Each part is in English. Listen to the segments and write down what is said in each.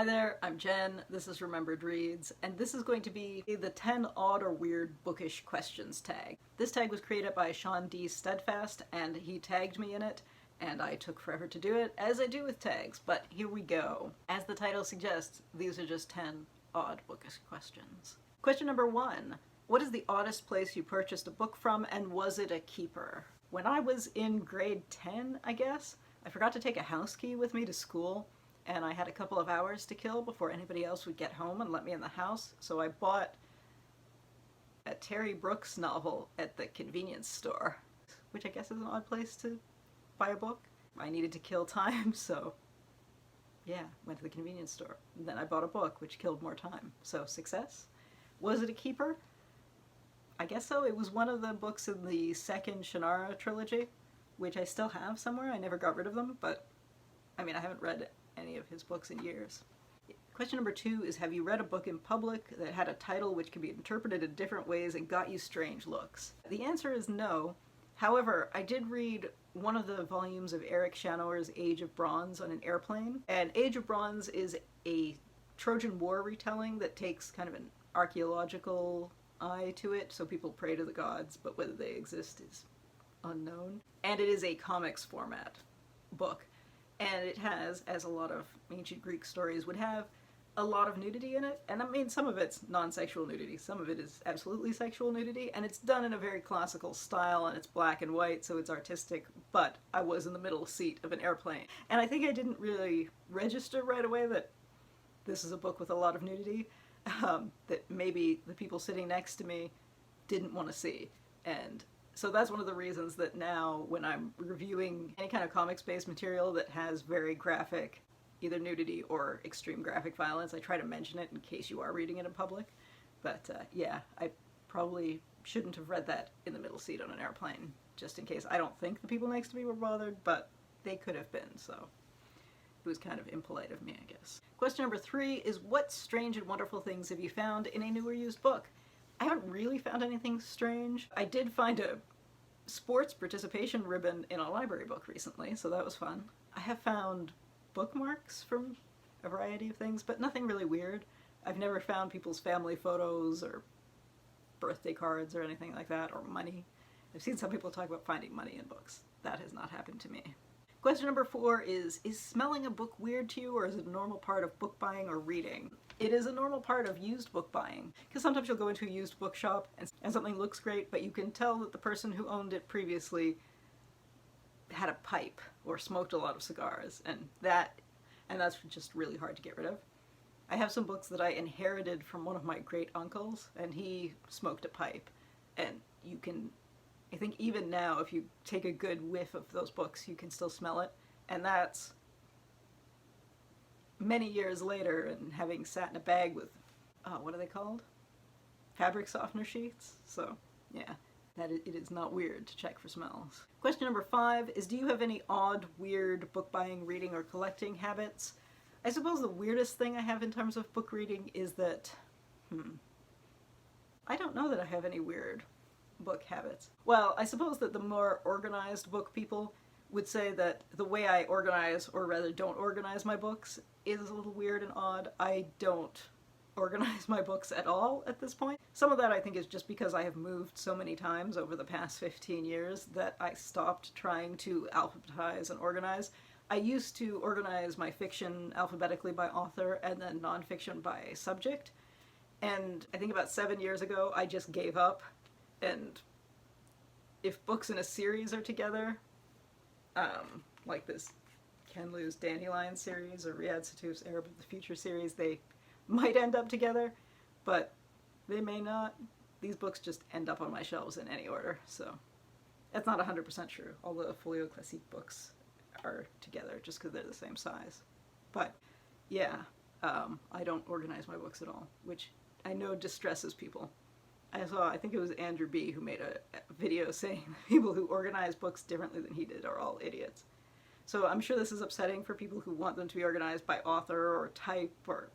Hi there, I'm Jen, this is Remembered Reads, and this is going to be the 10 odd or weird bookish questions tag. This tag was created by Sean D. Steadfast, and he tagged me in it, and I took forever to do it, as I do with tags, but here we go. As the title suggests, these are just 10 odd bookish questions. Question number 1. What is the oddest place you purchased a book from, and was it a keeper? When I was in grade 10, I guess, I forgot to take a house key with me to school, and I had a couple of hours to kill before anybody else would get home and let me in the house, so I bought a Terry Brooks novel at the convenience store, which I guess is an odd place to buy a book. I needed to kill time, so yeah, went to the convenience store. And then I bought a book, which killed more time, so success. Was it a keeper? I guess so. It was one of the books in the second Shannara trilogy, which I still have somewhere. I never got rid of them, but I mean, I haven't read any of his books in years. Question number 2 is, have you read a book in public that had a title which can be interpreted in different ways and got you strange looks? The answer is no. However, I did read one of the volumes of Eric Shanower's Age of Bronze on an airplane, and Age of Bronze is a Trojan War retelling that takes kind of an archaeological eye to it, so people pray to the gods, but whether they exist is unknown. And it is a comics format book. And it has, as a lot of ancient Greek stories would have, a lot of nudity in it. And I mean, some of it's non-sexual nudity, some of it is absolutely sexual nudity, and it's done in a very classical style, and it's black and white, so it's artistic, but I was in the middle seat of an airplane. And I think I didn't really register right away that this is a book with a lot of nudity, that maybe the people sitting next to me didn't want to see. And so that's one of the reasons that now, when I'm reviewing any kind of comics-based material that has very graphic, either nudity or extreme graphic violence, I try to mention it in case you are reading it in public. But yeah, I probably shouldn't have read that in the middle seat on an airplane, just in case. I don't think the people next to me were bothered, but they could have been, so it was kind of impolite of me, I guess. Question number 3 is, what strange and wonderful things have you found in a new or used book? I haven't really found anything strange. I did find a sports participation ribbon in a library book recently, so that was fun. I have found bookmarks from a variety of things, but nothing really weird. I've never found people's family photos or birthday cards or anything like that, or money. I've seen some people talk about finding money in books. That has not happened to me. Question number 4 is smelling a book weird to you, or is it a normal part of book buying or reading? It is a normal part of used book buying, because sometimes you'll go into a used bookshop and something looks great, but you can tell that the person who owned it previously had a pipe or smoked a lot of cigars, and that's just really hard to get rid of. I have some books that I inherited from one of my great uncles, and he smoked a pipe, and you can, I think even now, if you take a good whiff of those books, you can still smell it, and that's many years later, and having sat in a bag with, what are they called? Fabric softener sheets? So, yeah, it is not weird to check for smells. Question number 5 is, do you have any odd, weird book buying, reading, or collecting habits? I suppose the weirdest thing I have in terms of book reading is that, I don't know that I have any weird book habits. Well, I suppose that the more organized book people would say that the way I organize, or rather don't organize my books, is a little weird and odd. I don't organize my books at all at this point. Some of that I think is just because I have moved so many times over the past 15 years that I stopped trying to alphabetize and organize. I used to organize my fiction alphabetically by author and then nonfiction by subject, and I think about 7 years ago I just gave up, and if books in a series are together, like this Ken Liu's Dandelion series or Riyad Sattouf's Arab of the Future series, they might end up together, but they may not. These books just end up on my shelves in any order, so that's not 100% true. All the Folio Classique books are together just because they're the same size. But yeah, I don't organize my books at all, which I know distresses people. I think it was Andrew B. who made a video saying people who organize books differently than he did are all idiots. So I'm sure this is upsetting for people who want them to be organized by author or type or,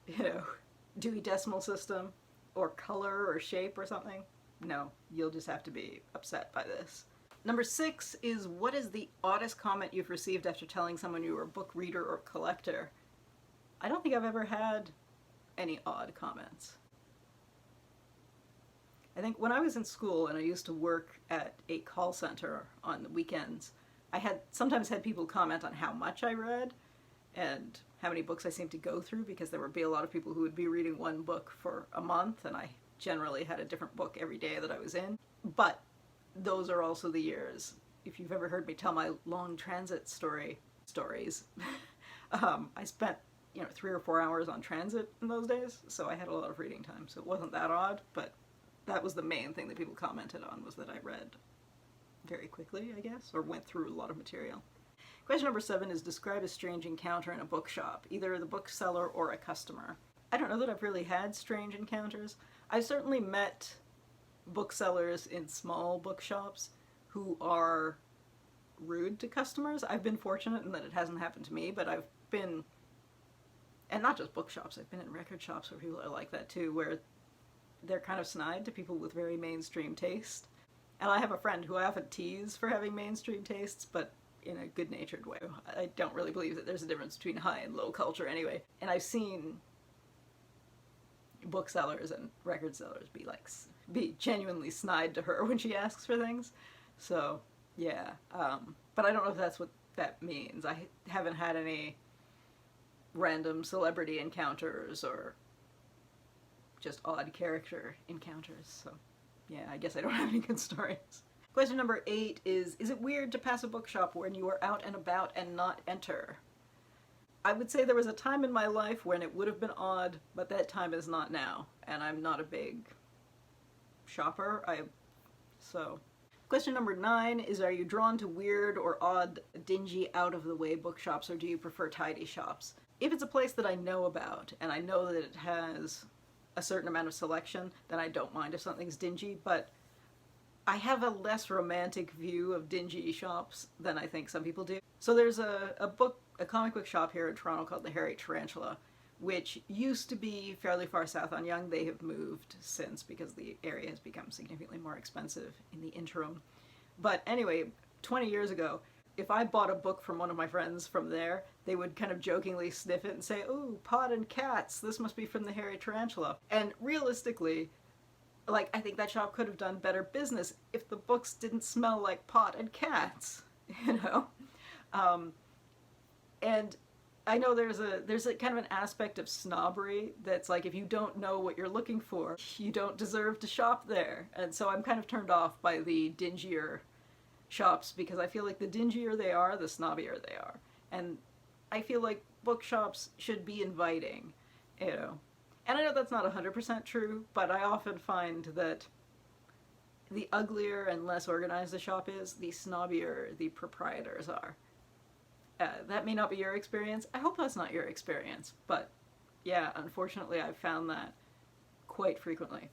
you know, Dewey Decimal System or color or shape or something. No, you'll just have to be upset by this. Number 6 is, what is the oddest comment you've received after telling someone you were a book reader or collector? I don't think think I've ever had any odd comments. I think when I was in school and I used to work at a call center on the weekends, I had sometimes had people comment on how much I read and how many books I seemed to go through, because there would be a lot of people who would be reading one book for a month, and I generally had a different book every day that I was in. But those are also the years. If you've ever heard me tell my long transit stories, I spent 3 or 4 hours on transit in those days, so I had a lot of reading time, so it wasn't that odd, but that was the main thing that people commented on, was that I read very quickly, I guess, or went through a lot of material. Question number 7 is describe a strange encounter in a bookshop, either the bookseller or a customer. I don't know that I've really had strange encounters. I've certainly met booksellers in small bookshops who are rude to customers. I've been fortunate in that it hasn't happened to me, but I've been, and not just bookshops, I've been in record shops where people are like that too, where they're kind of snide to people with very mainstream taste. And I have a friend who I often tease for having mainstream tastes, but in a good-natured way. I don't really believe that there's a difference between high and low culture anyway. And I've seen booksellers and record sellers be genuinely snide to her when she asks for things. So, yeah. But I don't know if that's what that means. I haven't had any random celebrity encounters or just odd character encounters, so yeah, I guess I don't have any good stories. Question number 8 is it weird to pass a bookshop when you are out and about and not enter? I would say there was a time in my life when it would have been odd, but that time is not now, and I'm not a big shopper, so. Question number 9 is, are you drawn to weird or odd, dingy, out-of-the-way bookshops, or do you prefer tidy shops? If it's a place that I know about, and I know that it has a certain amount of selection, then I don't mind if something's dingy, but I have a less romantic view of dingy shops than I think some people do. So there's a comic book shop here in Toronto called the Hairy Tarantula, which used to be fairly far south on Yonge. They have moved since because the area has become significantly more expensive in the interim. But anyway, 20 years ago, if I bought a book from one of my friends from there, they would kind of jokingly sniff it and say, "Ooh, pot and cats, this must be from the Hairy Tarantula." And realistically, I think that shop could have done better business if the books didn't smell like pot and cats, And I know there's a kind of an aspect of snobbery that's like, if you don't know what you're looking for, you don't deserve to shop there. And so I'm kind of turned off by the dingier shops, because I feel like the dingier they are, the snobbier they are. And I feel like bookshops should be inviting, And I know that's not 100% true, but I often find that the uglier and less organized the shop is, the snobbier the proprietors are. That may not be your experience. I hope that's not your experience, but yeah, unfortunately I've found that quite frequently.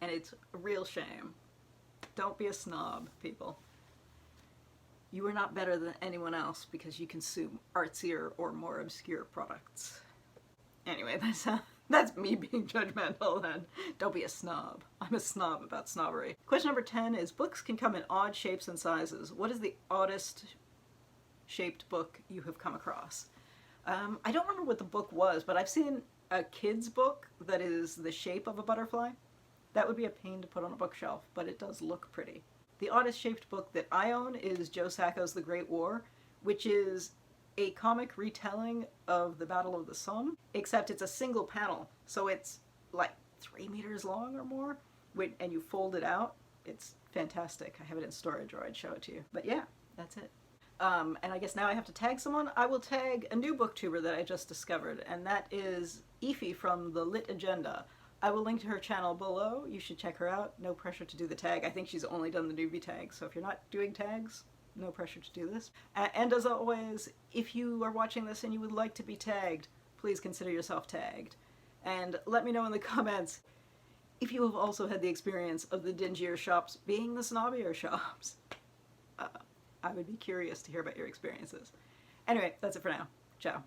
And it's a real shame. Don't be a snob, people. You are not better than anyone else because you consume artsier or more obscure products. Anyway, that's me being judgmental then. Don't be a snob. I'm a snob about snobbery. Question number 10 is, books can come in odd shapes and sizes. What is the oddest shaped book you have come across? I don't remember what the book was, but I've seen a kid's book that is the shape of a butterfly. That would be a pain to put on a bookshelf, but it does look pretty. The oddest shaped book that I own is Joe Sacco's The Great War, which is a comic retelling of the Battle of the Somme, except it's a single panel, so it's like 3 meters long or more, and you fold it out. It's fantastic. I have it in storage, or I'd show it to you. But yeah, that's it. And I guess now I have to tag someone. I will tag a new booktuber that I just discovered, and that is Aoife from The Lit Agenda. I will link to her channel below. You should check her out. No pressure to do the tag. I think she's only done the newbie tag, so if you're not doing tags, no pressure to do this. And as always, if you are watching this and you would like to be tagged, please consider yourself tagged. And let me know in the comments if you have also had the experience of the dingier shops being the snobbier shops. I would be curious to hear about your experiences. Anyway, that's it for now. Ciao.